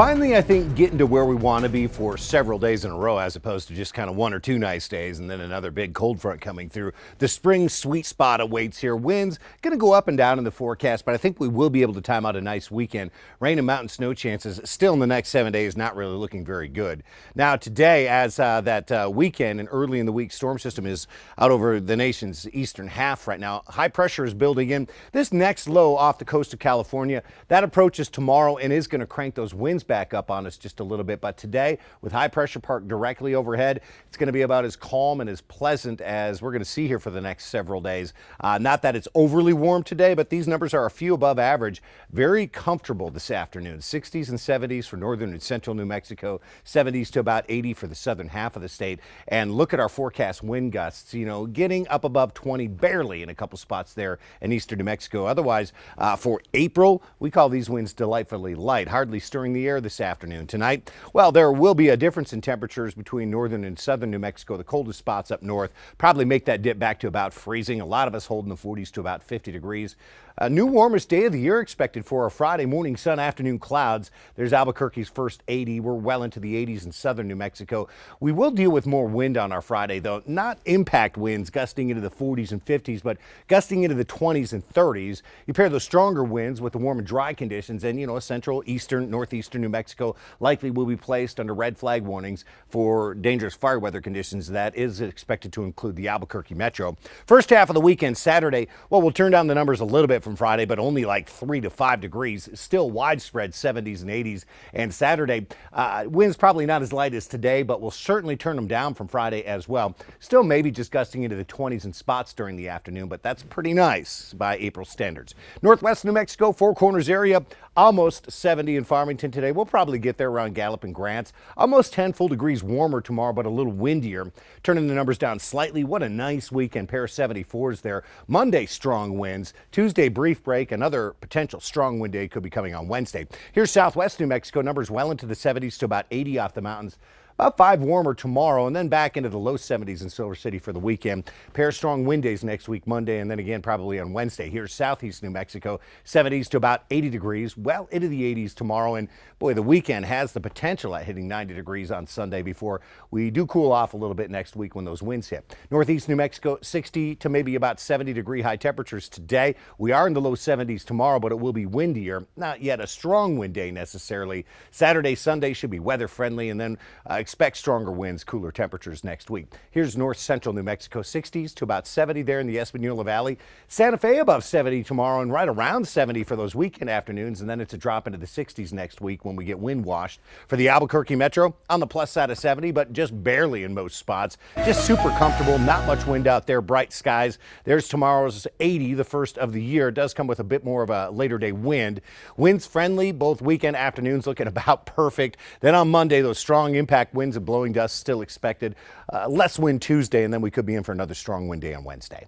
finally, I think, getting to where we want to be for several days in a row, as opposed to just kind of one or two nice days and then another big cold front coming through. The spring sweet spot awaits here. Winds going to go up and down in the forecast, but I think we will be able to time out a nice weekend. Rain and mountain snow chances still in the next 7 days, not really looking very good. Now, today, as that weekend and early in the week storm system is out over the nation's eastern half right now, high pressure is building in. This next low off the coast of California, that approaches tomorrow and is going to crank those winds back up on us just a little bit. But today, with high pressure parked directly overhead, it's going to be about as calm and as pleasant as we're going to see here for the next several days. Not that it's overly warm today, but these numbers are a few above average. Very comfortable this afternoon. 60s and 70s for northern and central New Mexico, 70s to about 80 for the southern half of the state. And look at our forecast wind gusts, getting up above 20 barely in a couple spots there in eastern New Mexico. Otherwise, for April, we call these winds delightfully light, hardly stirring the air this afternoon. Tonight, well, there will be a difference in temperatures between northern and southern New Mexico. The coldest spots up north probably make that dip back to about freezing. A lot of us holding the 40s to about 50 degrees. A new warmest day of the year expected for a Friday morning sun, afternoon clouds. There's Albuquerque's first 80. We're well into the 80s in southern New Mexico. We will deal with more wind on our Friday, though. Not impact winds gusting into the 40s and 50s, but gusting into the 20s and 30s. You pair those stronger winds with the warm and dry conditions, and, central, eastern, northeastern New Mexico likely will be placed under red flag warnings for dangerous fire weather conditions. That is expected to include the Albuquerque metro. First half of the weekend, Saturday, well, we'll turn down the numbers a little bit from Friday, but only like 3 to 5 degrees. Still widespread 70s and 80s. And Saturday, winds probably not as light as today, but we'll certainly turn them down from Friday as well. Still maybe just gusting into the 20s in spots during the afternoon, but that's pretty nice by April standards. Northwest New Mexico, Four Corners area, almost 70 in Farmington today. We'll probably get there around Gallup and Grants. Almost 10 full degrees warmer tomorrow, but a little windier. Turning the numbers down slightly. What a nice weekend. Pair of 74s there. Monday, strong winds. Tuesday, brief break. Another potential strong wind day could be coming on Wednesday. Here's Southwest New Mexico. Numbers well into the 70s to about 80 off the mountains. About 5 warmer tomorrow, and then back into the low 70s in Silver City for the weekend. Pair of strong wind days next week, Monday, and then again probably on Wednesday. Here's southeast New Mexico, 70s to about 80 degrees, well into the 80s tomorrow. And boy, the weekend has the potential at hitting 90 degrees on Sunday before we do cool off a little bit next week when those winds hit. Northeast New Mexico, 60 to maybe about 70 degree high temperatures today. We are in the low 70s tomorrow, but it will be windier. Not yet a strong wind day necessarily. Saturday, Sunday should be weather friendly, and then expect stronger winds, cooler temperatures next week. Here's north central New Mexico, 60s to about 70 there in the Espanola Valley. Santa Fe above 70 tomorrow and right around 70 for those weekend afternoons. And then it's a drop into the 60s next week when we get wind washed. For the Albuquerque metro, on the plus side of 70, but just barely in most spots. Just super comfortable. Not much wind out there. Bright skies. There's tomorrow's 80, the first of the year. It does come with a bit more of a later day wind. Winds friendly, both weekend afternoons looking about perfect. Then on Monday, those strong impact winds and blowing dust still expected. Less wind Tuesday, and then we could be in for another strong wind day on Wednesday.